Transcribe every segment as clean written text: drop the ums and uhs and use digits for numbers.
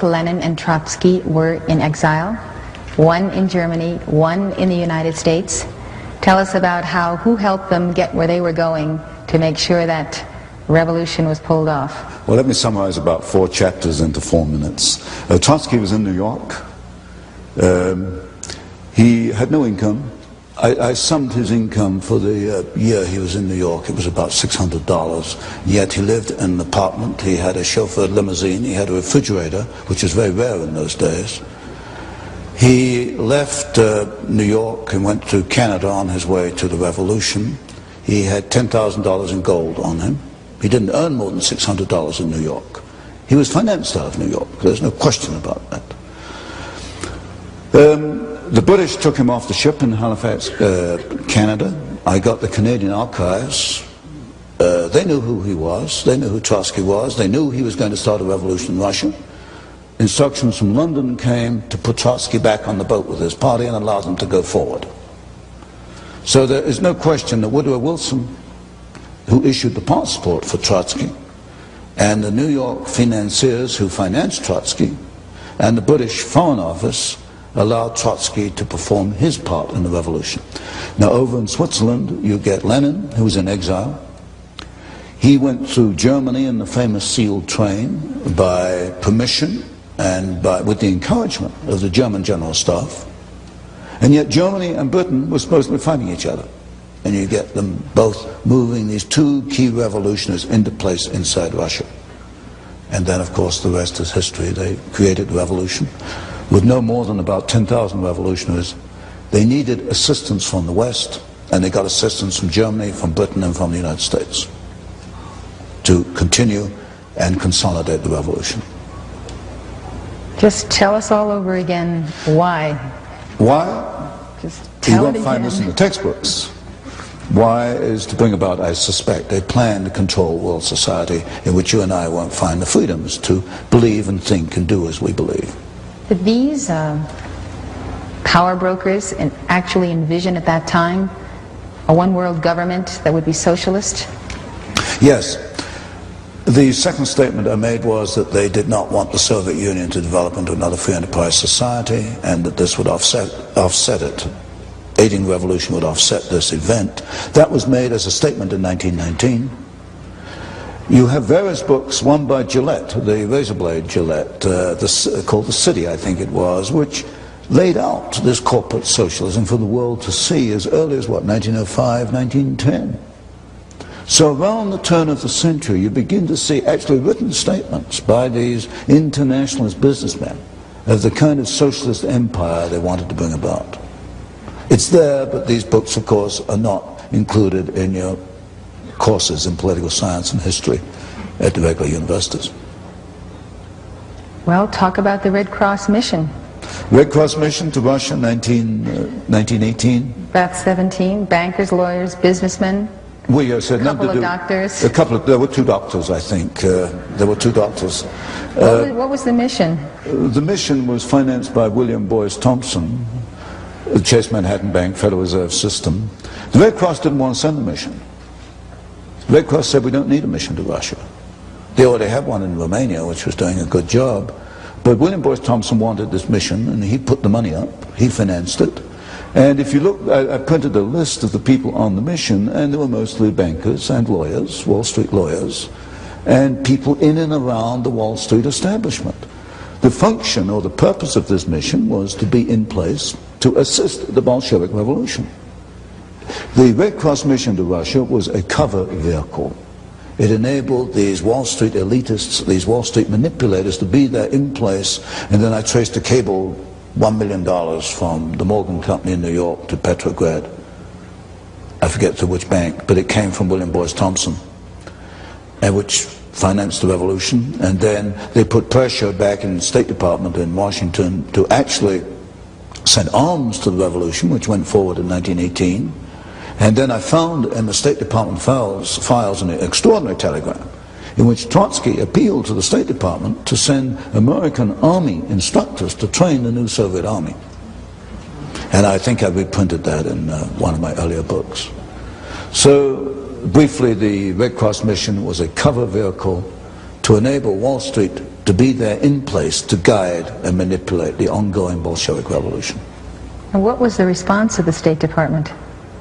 both Lenin and Trotsky were in exile, one in Germany, one in the United States. Tell us about who helped them get where they were going to make sure that revolution was pulled off. Well, let me summarize about 4 chapters into 4 minutes. Trotsky was in New York. He had no income. I summed his income for the year he was in New York. It was about $600. Yet he lived in an apartment. He had a chauffeured limousine. He had a refrigerator, which was very rare in those days. He left New York and went to Canada on his way to the revolution. He had $10,000 in gold on him. He didn't earn more than $600 in New York. He was financed out of New York. There's no question about that. The British took him off the ship in Halifax, Canada. I got the Canadian archives. They knew who he was. They knew who Trotsky was. They knew he was going to start a revolution in Russia. Instructions from London came to put Trotsky back on the boat with his party and allow them to go forward. So there is no question that Woodrow Wilson, who issued the passport for Trotsky, and the New York financiers who financed Trotsky, and the British Foreign Office allowed Trotsky to perform his part in the revolution. Now over in Switzerland you get Lenin, who was in exile. He went through Germany in the famous sealed train by permission and with the encouragement of the German General Staff. And yet Germany and Britain were supposed to be fighting each other. And you get them both moving these 2 key revolutionaries into place inside Russia. And then of course the rest is history. They created the revolution with no more than about 10,000 revolutionaries. They needed assistance from the West, and they got assistance from Germany, from Britain, and from the United States to continue and consolidate the revolution. Just tell us all over again why. Why? Just tell it again. You won't find this in the textbooks. Why is to bring about, I suspect, a plan to control world society in which you and I won't find the freedoms to believe and think and do as we believe. Did these power brokers actually envision at that time a one-world government that would be socialist? Yes. The second statement I made was that they did not want the Soviet Union to develop into another free enterprise society, and that this would offset it. Aiding the revolution would offset this event. That was made as a statement in 1919. You have various books, one by Gillette, the razor blade Gillette, called The City, I think it was, which laid out this corporate socialism for the world to see as early as, what, 1905, 1910. So around the turn of the century, you begin to see actually written statements by these internationalist businessmen of the kind of socialist empire they wanted to bring about. It's there, but these books, of course, are not included in your courses in political science and history at the regular universities. Well, talk about the Red Cross mission. Red Cross mission to Russia, 1918. About 17, bankers, lawyers, businessmen, We said a couple of doctors. There were 2 doctors, I think. There were 2 doctors. What was the mission? The mission was financed by William Boyce Thompson, the Chase Manhattan Bank, Federal Reserve System. The Red Cross didn't want to send a mission. The Red Cross said we don't need a mission to Russia. They already had one in Romania, which was doing a good job. But William Boyce Thompson wanted this mission, and he put the money up. He financed it. And if you look, I printed a list of the people on the mission, and they were mostly bankers and lawyers, Wall Street lawyers, and people in and around the Wall Street establishment. The function or the purpose of this mission was to be in place to assist the Bolshevik Revolution. The Red Cross mission to Russia was a cover vehicle. It enabled these Wall Street elitists, these Wall Street manipulators to be there in place, and then I traced a cable, $1 million from the Morgan Company in New York to Petrograd. I forget to which bank, but it came from William Boyce Thompson, and which financed the revolution. And then they put pressure back in the State Department in Washington to actually send arms to the revolution, which went forward in 1918. And then I found in the State Department files an extraordinary telegram in which Trotsky appealed to the State Department to send American army instructors to train the new Soviet army. And I think I reprinted that in one of my earlier books. So briefly, the Red Cross mission was a cover vehicle to enable Wall Street to be there in place to guide and manipulate the ongoing Bolshevik revolution. And what was the response of the State Department?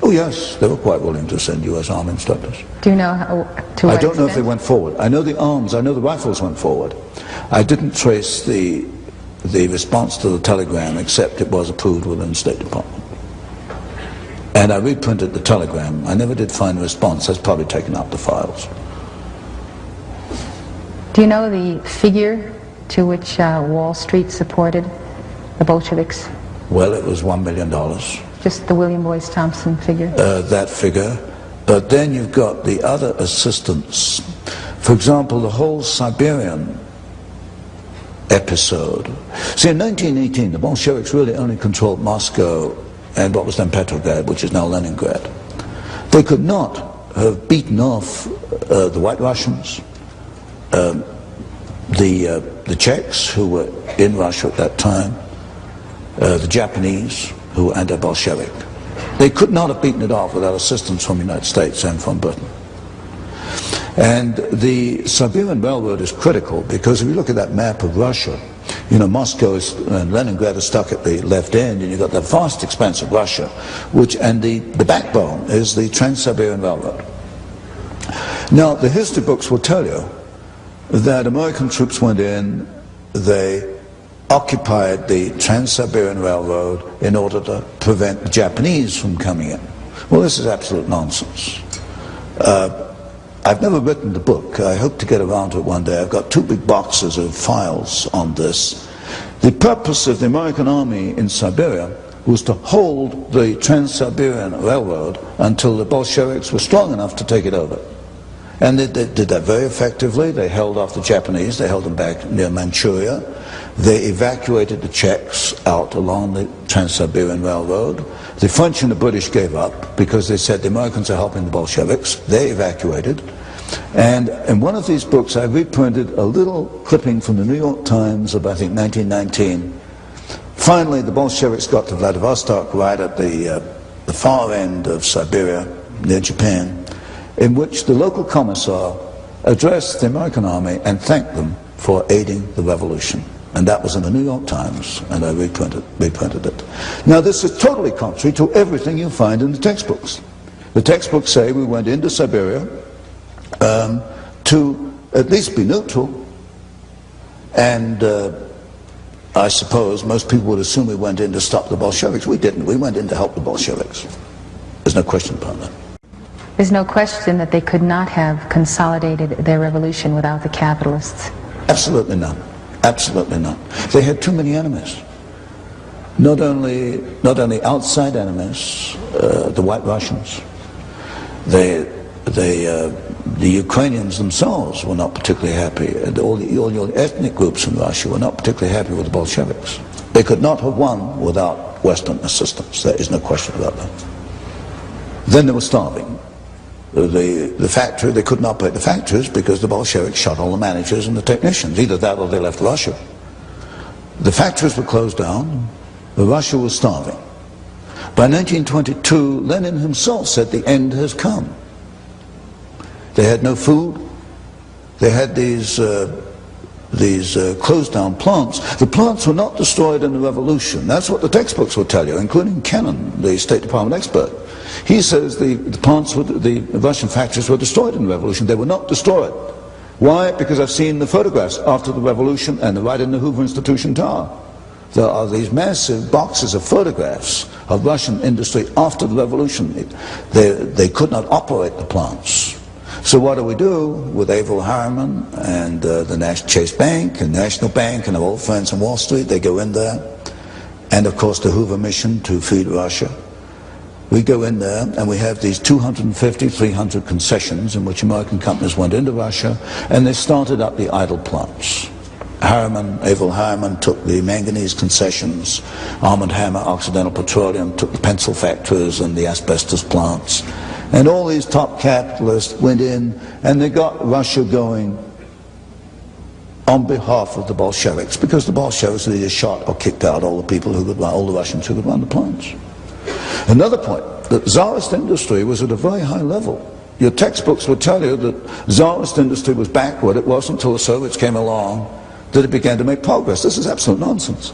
Oh yes, they were quite willing to send US Army instructors. Do you know how, to what I don't know if they extent? went forward. I know the arms, I know the rifles went forward. I didn't trace the response to the telegram, except it was approved within the State Department. And I reprinted the telegram. I never did find a response. That's probably taken out the files. Do you know the figure to which Wall Street supported the Bolsheviks? Well, it was $1 million. Just the William Boyce Thompson figure? That figure. But then you've got the other assistants. For example, the whole Siberian episode. See, in 1918, the Bolsheviks really only controlled Moscow and what was then Petrograd, which is now Leningrad. They could not have beaten off the White Russians, the Czechs, who were in Russia at that time, the Japanese, who were anti-Bolshevik. They could not have beaten it off without assistance from the United States and from Britain. And the Siberian Railroad is critical because if you look at that map of Russia, you know, Moscow and Leningrad are stuck at the left end, and you've got that vast expanse of Russia, and the backbone is the Trans-Siberian Railroad. Now, the history books will tell you that American troops went in, they occupied the Trans-Siberian Railroad in order to prevent the Japanese from coming in. Well, this is absolute nonsense. I've never written the book. I hope to get around to it one day. I've got 2 big boxes of files on this. The purpose of the American army in Siberia was to hold the Trans-Siberian Railroad until the Bolsheviks were strong enough to take it over. And they did that very effectively. They held off the Japanese. They held them back near Manchuria. They evacuated the Czechs out along the Trans-Siberian Railroad. The French and the British gave up because they said the Americans are helping the Bolsheviks. They evacuated. And in one of these books I reprinted a little clipping from the New York Times of, I think, 1919. Finally the Bolsheviks got to Vladivostok, right at the far end of Siberia, near Japan, in which the local commissar addressed the American army and thanked them for aiding the revolution. And that was in the New York Times, and I reprinted it. Now this is totally contrary to everything you find in the textbooks. The textbooks say we went into Siberia to at least be neutral, and I suppose most people would assume we went in to stop the Bolsheviks. We didn't. We went in to help the Bolsheviks. There's no question about that. There's no question that they could not have consolidated their revolution without the capitalists. Absolutely none. Absolutely not. They had too many enemies. Not only outside enemies, the White Russians. The Ukrainians themselves were not particularly happy. All your ethnic groups in Russia were not particularly happy with the Bolsheviks. They could not have won without Western assistance. There is no question about that. Then they were starving. The factory, they couldn't operate the factories because the Bolsheviks shot all the managers and the technicians. Either that or they left Russia. The factories were closed down. Russia was starving. By 1922, Lenin himself said the end has come. They had no food. They had these closed down plants. The plants were not destroyed in the revolution. That's what the textbooks will tell you, including Kennan, the State Department expert. He says the Russian factories were destroyed in the revolution. They were not destroyed. Why? Because I've seen the photographs after the revolution, and they're right in the Hoover Institution Tower. There are these massive boxes of photographs of Russian industry after the revolution. They could not operate the plants. So what do we do with Averell Harriman and the Chase Bank and National Bank and our old friends on Wall Street? They go in there, and of course the Hoover mission to feed Russia. We go in there and we have these 250, 300 concessions in which American companies went into Russia, and they started up the idle plants. Averell Harriman took the manganese concessions, Arm & Hammer, Occidental Petroleum took the pencil factories and the asbestos plants. And all these top capitalists went in and they got Russia going on behalf of the Bolsheviks, because the Bolsheviks had either shot or kicked out all the people who could run, all the Russians who could run the plants. Another point, that Tsarist industry was at a very high level. Your textbooks will tell you that Tsarist industry was backward. It wasn't until the Soviets came along that it began to make progress. This is absolute nonsense.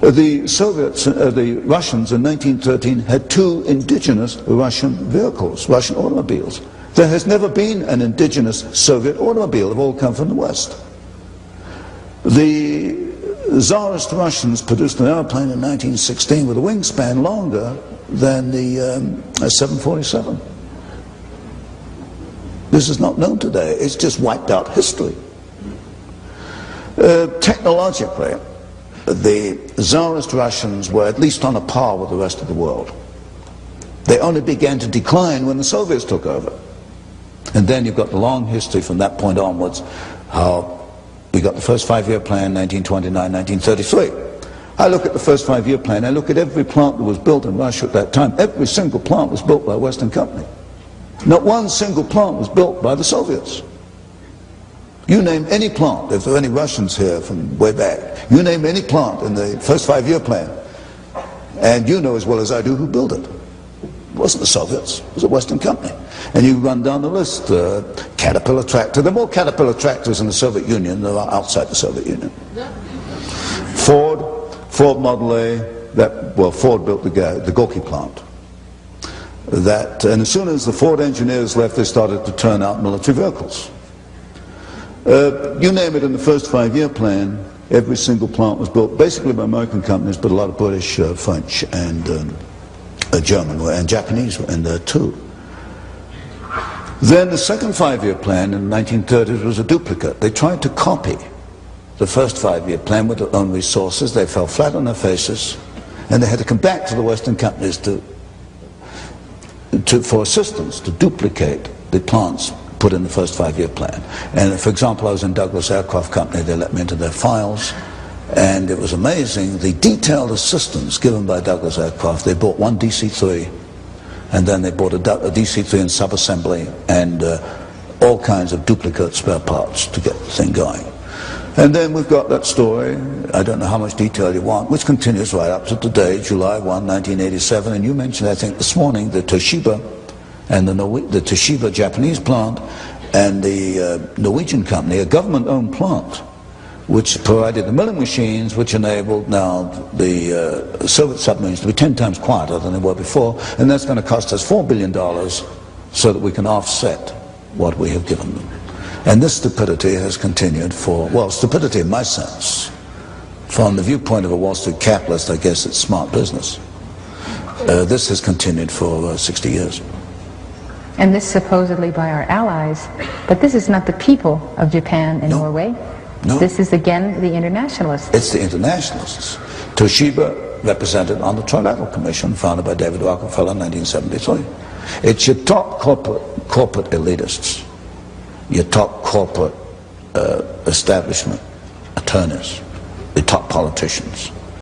The Soviets, the Russians in 1913 had 2 indigenous Russian vehicles, Russian automobiles. There has never been an indigenous Soviet automobile. They've all come from the West. The Tsarist Russians produced an airplane in 1916 with a wingspan longer than the 747. This is not known today. It's just wiped out history. Technologically, the Tsarist Russians were at least on a par with the rest of the world. They only began to decline when the Soviets took over. And then you've got the long history from that point onwards, how we got the first 5-year plan, 1929, 1933. I look at the first 5-year plan, I look at every plant that was built in Russia at that time. Every single plant was built by a Western company. Not one single plant was built by the Soviets. You name any plant, if there are any Russians here from way back, you name any plant in the first 5-year plan, and you know as well as I do who built it. It wasn't the Soviets, it was a Western company. And you run down the list, Caterpillar tractor. There are more Caterpillar tractors in the Soviet Union than there are outside the Soviet Union. Ford Model A, Ford built the Gorky plant. And as soon as the Ford engineers left, they started to turn out military vehicles. You name it, in the first 5-year plan, every single plant was built basically by American companies, but a lot of British, French, and German and Japanese were in there too. Then the second 5-year plan in the 1930s was a duplicate. They tried to copy the first 5-year plan with their own resources. They fell flat on their faces, and they had to come back to the Western companies for assistance to duplicate the plants put in the first 5-year plan. And for example, I was in Douglas Aircraft Company. They let me into their files, and it was amazing the detailed assistance given by Douglas Aircraft. They bought one DC-3, and then they bought a DC-3 in sub-assembly and all kinds of duplicate spare parts to get the thing going. And then we've got that story, I don't know how much detail you want, which continues right up to today, July 1, 1987, and you mentioned, I think, this morning, the Toshiba and the Toshiba Japanese plant and the Norwegian company, a government-owned plant, which provided the milling machines which enabled now the Soviet submarines to be 10 times quieter than they were before, and that's going to cost us $4 billion so that we can offset what we have given them. And this stupidity has continued stupidity in my sense. From the viewpoint of a Wall Street capitalist, I guess it's smart business. This has continued for 60 years. And this supposedly by our allies, but this is not the people of Japan and Norway. No. This is again the internationalists. It's the internationalists. Toshiba represented on the Trilateral Commission founded by David Rockefeller in 1973. It's your top corporate elitists, your top corporate establishment attorneys, the top politicians.